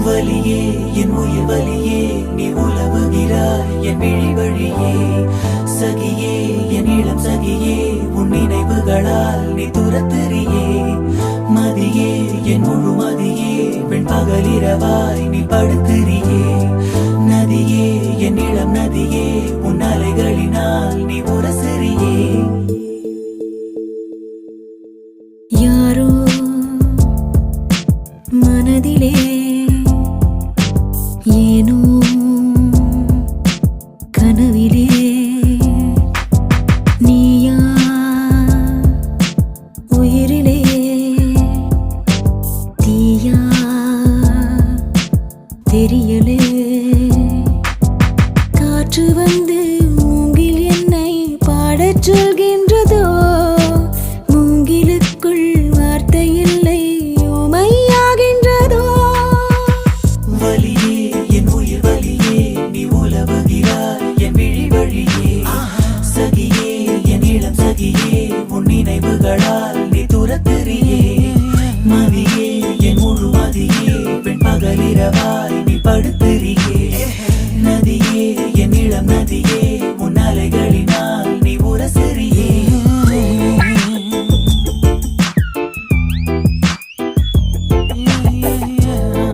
வலியே என் உயிர் வலியே நீ உலவுகிறாய் என் விழி வழியே சகியே என் இளம் சகியே உன் நினைவுகளால் நீ துரத்தெறியே மதியே என் முழு மதியே பெண் பகலிரவாய் நீ படுத்தெறியே நதியே என் இளம் நதியே உன் அலைகளினால் நீ உரசெறியே யாரோ மனதிலே ஏனோ கனவிலே நீயா உயிரிலே தீயா தெரியலே காற்று வந்து மூங்கில் என்னை பாடச் சொல்கின்றதோ மூங்கிலுக்குள் வார்த்தை இல்லை ஊமையாகின்றதோ வலியே என் உயிர் வலியே நீ உலவுகிறாய் என் விழி வழியே சகியே என் இளம் சகியே உன் நினைவுகளால் நீ துரத்தெறியே